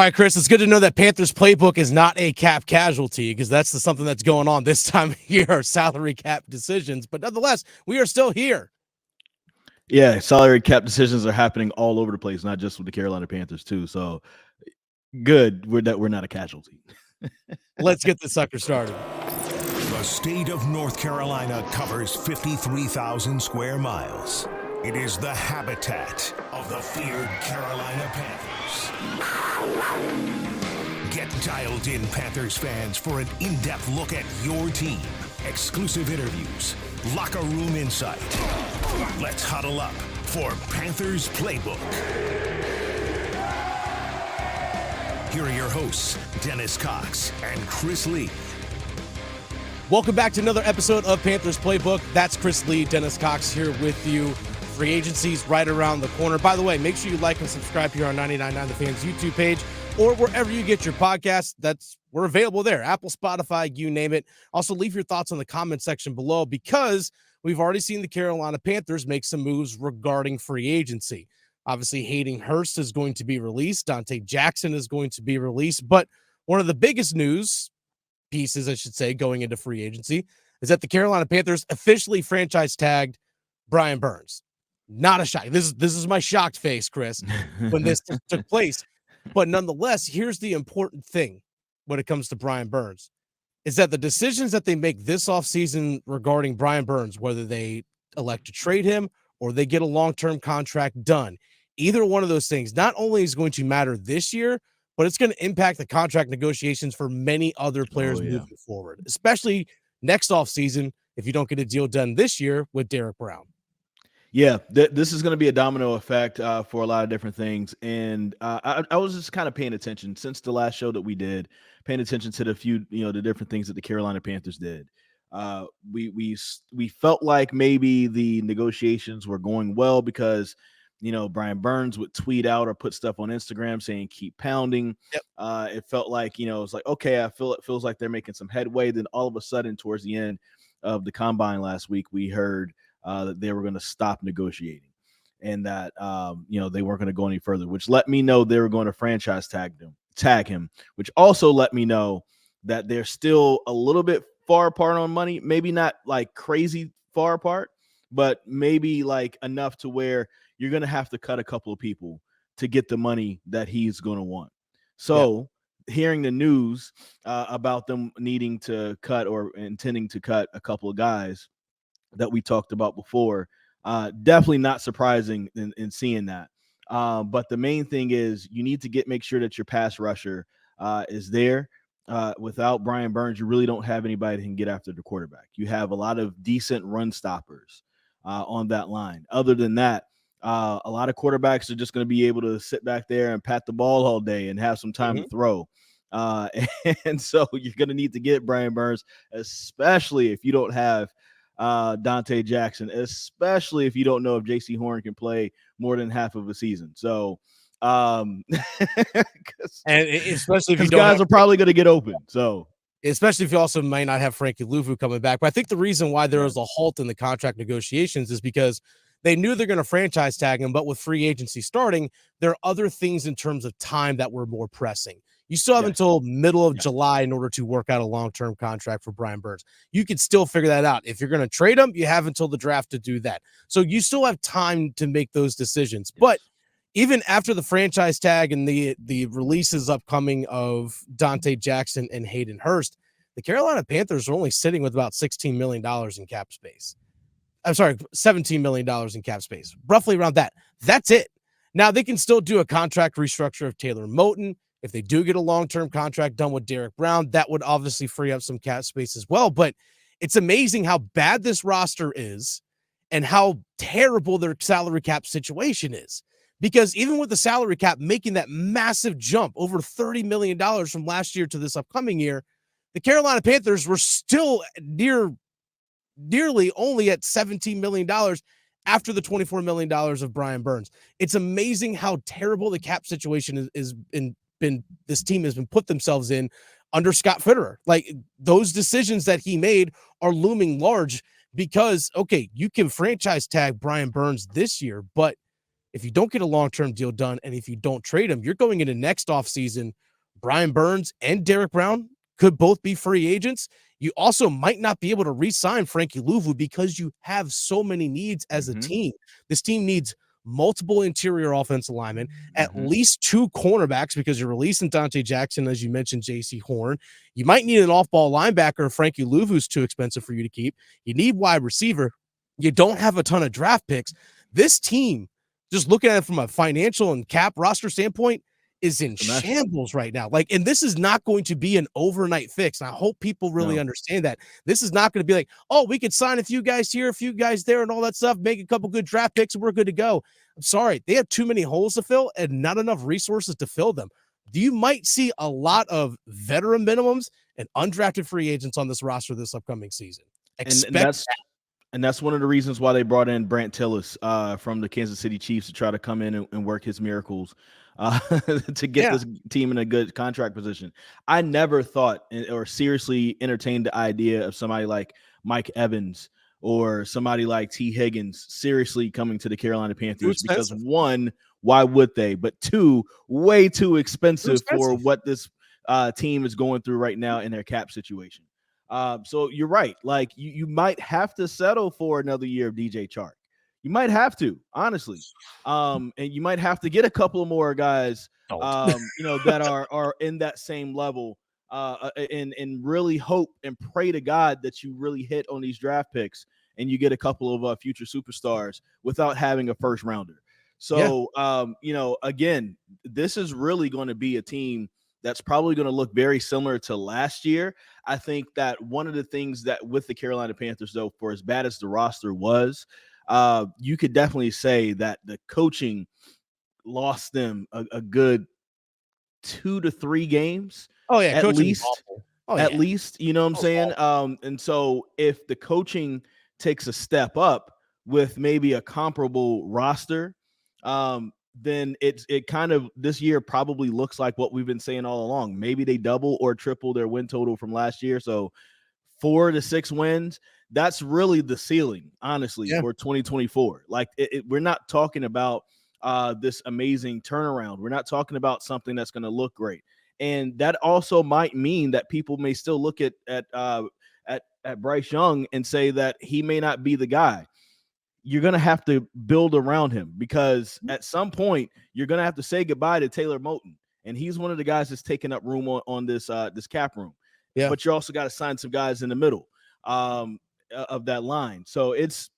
All right, Chris, it's good to know that Panthers playbook is not a cap casualty because that's something that's going on this time of year, salary cap decisions. But nonetheless, we are still here. Yeah, salary cap decisions are happening all over the place, not just with the Carolina Panthers too. So good, we're not a casualty. Let's get this sucker started. The state of North Carolina covers 53,000 square miles. It is the habitat of the feared Carolina Panthers. Get dialed in, Panthers fans, for an in-depth look at your team, exclusive interviews, locker room insight. Let's huddle up for Panthers Playbook. Here are your hosts, Dennis Cox and Chris Lea. Welcome back to another episode of Panthers Playbook. That's Chris Lea, Dennis Cox here with you. Free agency's right around the corner. By the way, make sure you like and subscribe here on 99.9 The Fans YouTube page or wherever you get your podcasts. We're available there. Apple, Spotify, you name it. Also, leave your thoughts in the comment section below because we've already seen the Carolina Panthers make some moves regarding free agency. Obviously, Hayden Hurst is going to be released. Dante Jackson is going to be released. But one of the biggest news pieces, I should say, going into free agency is that the Carolina Panthers officially franchise tagged Brian Burns. Not a shock. This is my shocked face, Chris, when this took place. But nonetheless, here's the important thing when it comes to Brian Burns is that the decisions that they make this offseason regarding Brian Burns, whether they elect to trade him or they get a long-term contract done, either one of those things not only is going to matter this year, but it's going to impact the contract negotiations for many other players moving forward, especially next offseason if you don't get a deal done this year with Derrick Brown. Yeah, this is going to be a domino effect for a lot of different things. And I was just kind of paying attention since the last show that we did, paying attention to the different things that the Carolina Panthers did. We felt like maybe the negotiations were going well because, Brian Burns would tweet out or put stuff on Instagram saying, keep pounding. Yep. It felt like, it's like, okay, it feels like they're making some headway. Then all of a sudden, towards the end of the combine last week, we heard that they were going to stop negotiating and that, they weren't going to go any further, which let me know they were going to franchise tag him, which also let me know that they're still a little bit far apart on money, maybe not like crazy far apart, but maybe like enough to where you're going to have to cut a couple of people to get the money that he's going to want. So hearing the news about them needing to cut or intending to cut a couple of guys that we talked about before, definitely not surprising in seeing that. But the main thing is you need to make sure that your pass rusher is there. Without Brian Burns, you really don't have anybody that can get after the quarterback. You have a lot of decent run stoppers on that line. Other than that, a lot of quarterbacks are just going to be able to sit back there and pat the ball all day and have some time to throw. And so you're going to need to get Brian Burns, especially if you don't have Dante Jackson, especially if you don't know if JC Horn can play more than half of a season. So, and especially if you guys are probably going to get open. So, especially if you also might not have Frankie Luvu coming back. But I think the reason why there was a halt in the contract negotiations is because they knew they're going to franchise tag him, but with free agency starting, there are other things in terms of time that were more pressing. You still have until middle of July in order to work out a long-term contract for Brian Burns. You could still figure that out. If you're going to trade him, you have until the draft to do that. So you still have time to make those decisions. But even after the franchise tag and the releases upcoming of Dante Jackson and Hayden Hurst, the Carolina Panthers are only sitting with about $16 million in cap space. I'm sorry, $17 million in cap space, roughly around that. That's it. Now, they can still do a contract restructure of Taylor Moton. If they do get a long-term contract done with Derrick Brown, that would obviously free up some cap space as well. But it's amazing how bad this roster is and how terrible their salary cap situation is. Because even with the salary cap making that massive jump, over $30 million from last year to this upcoming year, the Carolina Panthers were still nearly only at $17 million after the $24 million of Brian Burns. It's amazing how terrible the cap situation is this team has been put themselves in under Scott Fitterer. Like, those decisions that he made are looming large because, okay, you can franchise tag Brian Burns this year, but if you don't get a long-term deal done and if you don't trade him, you're going into next offseason. Brian Burns and Derrick Brown could both be free agents. You also might not be able to re-sign Frankie Luvu because you have so many needs as a team. This team needs multiple interior offensive linemen, at least 2 cornerbacks because you're releasing Dante Jackson, as you mentioned, J.C. Horn. You might need an off-ball linebacker. Frankie Luvu's too expensive for you to keep. You need wide receiver. You don't have a ton of draft picks. This team, just looking at it from a financial and cap roster standpoint, is in shambles right now. Like, and this is not going to be an overnight fix. And I hope people really understand that. This is not going to be like, oh, we could sign a few guys here, a few guys there, and all that stuff, make a couple good draft picks, and we're good to go. I'm sorry. They have too many holes to fill and not enough resources to fill them. You might see a lot of veteran minimums and undrafted free agents on this roster this upcoming season. And that's one of the reasons why they brought in Brant Tillis from the Kansas City Chiefs to try to come in and work his miracles to get this team in a good contract position. I never thought or seriously entertained the idea of somebody like Mike Evans or somebody like T. Higgins seriously coming to the Carolina Panthers because, one, why would they? But two, way too expensive for what this team is going through right now in their cap situation. So you're right. Like you might have to settle for another year of DJ Chark. You might have to, honestly. And you might have to get a couple of more guys, that are in that same level, and really hope and pray to God that you really hit on these draft picks and you get a couple of future superstars without having a first rounder. So, again, this is really going to be a team that's probably going to look very similar to last year. I think that one of the things that with the Carolina Panthers, though, for as bad as the roster was, you could definitely say that the coaching lost them a good 2 to 3 games. Oh, yeah. At least, you know what I'm saying? And so if the coaching takes a step up with maybe a comparable roster, then it kind of this year probably looks like what we've been saying all along. Maybe they double or triple their win total from last year. So 4 to 6 wins, that's really the ceiling, honestly, for 2024. Like we're not talking about this amazing turnaround. We're not talking about something that's going to look great. And that also might mean that people may still look at Bryce Young and say that he may not be the guy. You're going to have to build around him because at some point you're going to have to say goodbye to Taylor Moton. And he's one of the guys that's taking up room on this cap room. Yeah. But you also got to sign some guys in the middle of that line. So this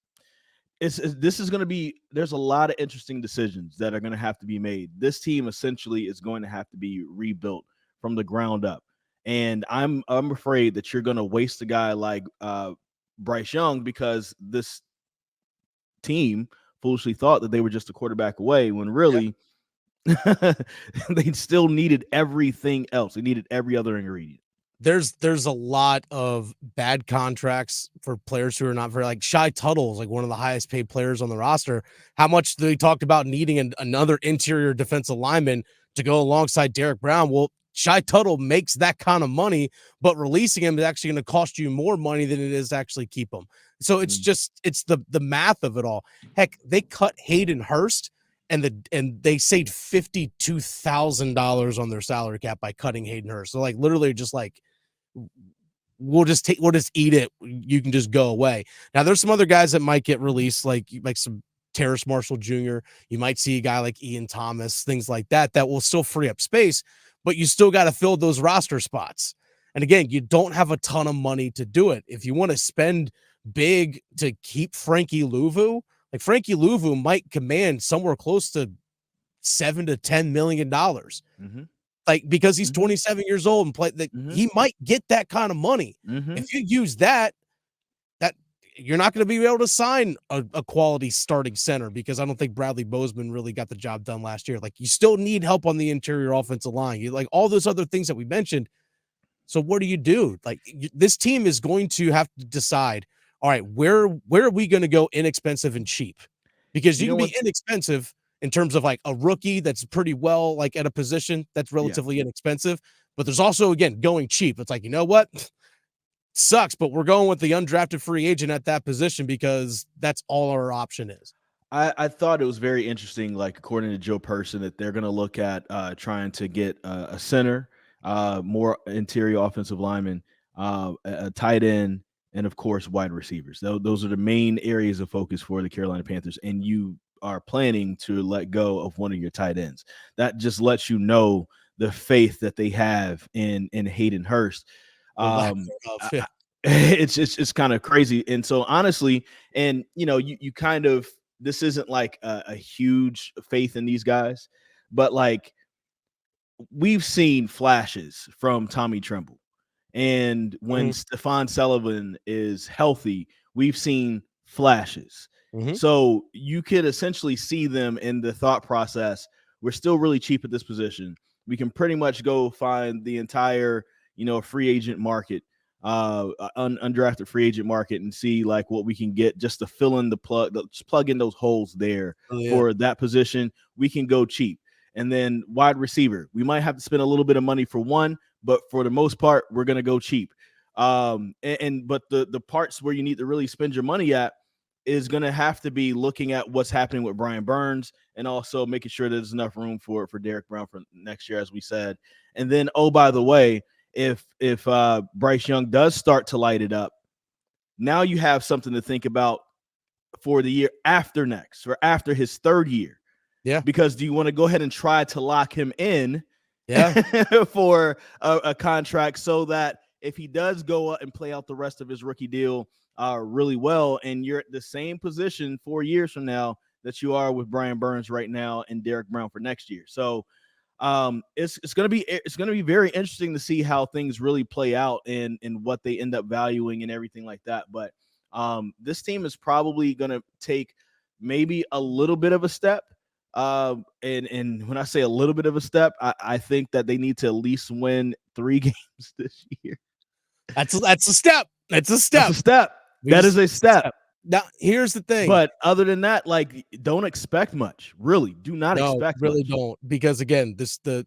is going to be, there's a lot of interesting decisions that are going to have to be made. This team essentially is going to have to be rebuilt from the ground up. And I'm afraid that you're going to waste a guy like Bryce Young because this team foolishly thought that they were just a quarterback away when really they still needed everything else. They needed every other ingredient. There's a lot of bad contracts for players who are not very, like Shai Tuttle's like one of the highest paid players on the roster. How much they talked about needing another interior defensive lineman to go alongside Derrick Brown. Well, Shai Tuttle makes that kind of money, but releasing him is actually going to cost you more money than it is to actually keep him. So it's just, it's the math of it all. Heck, they cut Hayden Hurst and they saved $52,000 on their salary cap by cutting Hayden Hurst. So like literally just like, we'll just eat it. You can just go away. Now there's some other guys that might get released, like some Terrace Marshall Jr. You might see a guy like Ian Thomas, things like that will still free up space, but you still got to fill those roster spots. And again, you don't have a ton of money to do it. If you want to spend big to keep Frankie Luvu, like Frankie Luvu might command somewhere close to $7 to $10 million. Like, because he's 27 years old and play that he might get that kind of money. If you use that you're not going to be able to sign a quality starting center, because I don't think Bradley Bozeman really got the job done last year. Like, you still need help on the interior offensive line. You like all those other things that we mentioned. So what do you do? Like, this team is going to have to decide, all right, where are we going to go inexpensive and cheap? Because you can be inexpensive in terms of like a rookie that's pretty well, like at a position that's relatively inexpensive, but there's also, again, going cheap. It's like, you know what? Sucks, but we're going with the undrafted free agent at that position because that's all our option is. I thought it was very interesting, like according to Joe Person, that they're going to look at trying to get a center, more interior offensive lineman, a tight end, and of course wide receivers. Those are the main areas of focus for the Carolina Panthers. And you are planning to let go of one of your tight ends. That just lets you know the faith that they have in Hayden Hurst. It's kind of crazy. And so honestly, and you kind of, this isn't like a huge faith in these guys, but like we've seen flashes from Tommy Tremble. And when Stephon Sullivan is healthy, we've seen flashes. So you could essentially see them in the thought process. We're still really cheap at this position. We can pretty much go find the entire, free agent market, undrafted free agent market, and see like what we can get just to fill in just plug in those holes there for that position. We can go cheap. And then wide receiver, we might have to spend a little bit of money for one, but for the most part, we're going to go cheap. But the parts where you need to really spend your money at is going to have to be looking at what's happening with Brian Burns, and also making sure there's enough room for Derrick Brown for next year, as we said. And then, oh, by the way, if Bryce Young does start to light it up, now you have something to think about for the year after next, or after his third year. Yeah. Because do you want to go ahead and try to lock him in for a contract, so that if he does go up and play out the rest of his rookie deal really well, and you're at the same position 4 years from now that you are with Brian Burns right now and Derrick Brown for next year. So it's going to be very interesting to see how things really play out and what they end up valuing and everything like that. But this team is probably going to take maybe a little bit of a step. And when I say a little bit of a step, I think that they need to at least win 3 games this year. That's a step. It's a step. That's a step. That is a step. Now, here's the thing. But other than that, like, don't expect much. Really, do not expect really much. don't, because again, the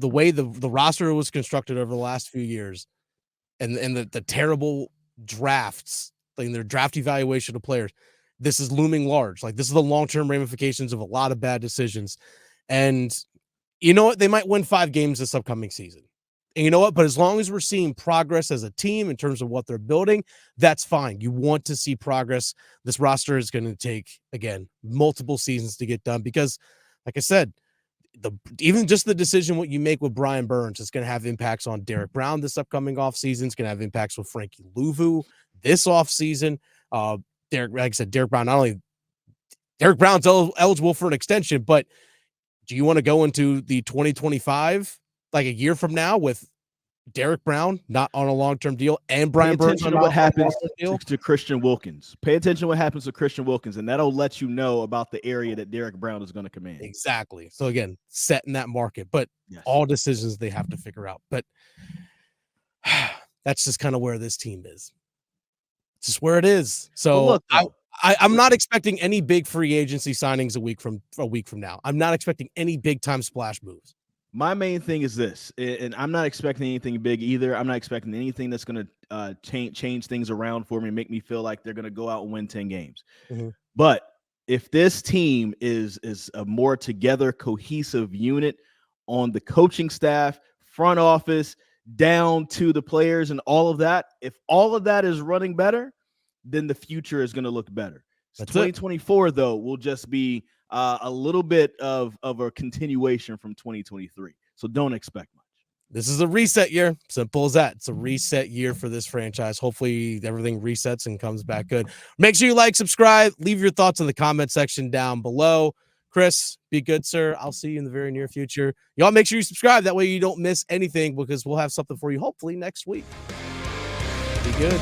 way the roster was constructed over the last few years, and the terrible drafts, like their draft evaluation of players, this is looming large. Like, this is the long-term ramifications of a lot of bad decisions. And you know what? They might win 5 games this upcoming season. And you know what? But as long as we're seeing progress as a team in terms of what they're building, that's fine. You want to see progress. This roster is going to take, again, multiple seasons to get done, because, like I said, even just the decision what you make with Brian Burns is going to have impacts on Derrick Brown this upcoming offseason. It's going to have impacts with Frankie Luvu this offseason. Like I said, Derrick Brown, not only Derrick Brown's eligible for an extension, but do you want to go into the 2025, like a year from now, with Derrick Brown not on a long-term deal and Brian Burns on what happens to Christian Wilkins? Pay attention to what happens to Christian Wilkins, and that'll let you know about the area that Derrick Brown is going to command. Exactly. So again, setting that market, but all decisions they have to figure out. But that's just kind of where this team is. It's just where it is. So look, I'm not expecting any big free agency signings a week from now. I'm not expecting any big time splash moves. My main thing is this, and I'm not expecting anything big either. I'm not expecting anything that's going to change things around for me and make me feel like they're going to go out and win 10 games. But if this team is a more together, cohesive unit on the coaching staff, front office, down to the players and all of that, if all of that is running better, then the future is going to look better. 2024, though, will just be a little bit of a continuation from 2023. So don't expect much. This is a reset year. Simple as that. It's a reset year for this franchise. Hopefully everything resets and comes back good. Make sure you like, subscribe, leave your thoughts in the comment section down below. Chris, be good, sir. I'll see you in the very near future. Y'all make sure you subscribe. That way you don't miss anything, because we'll have something for you hopefully next week. Be good.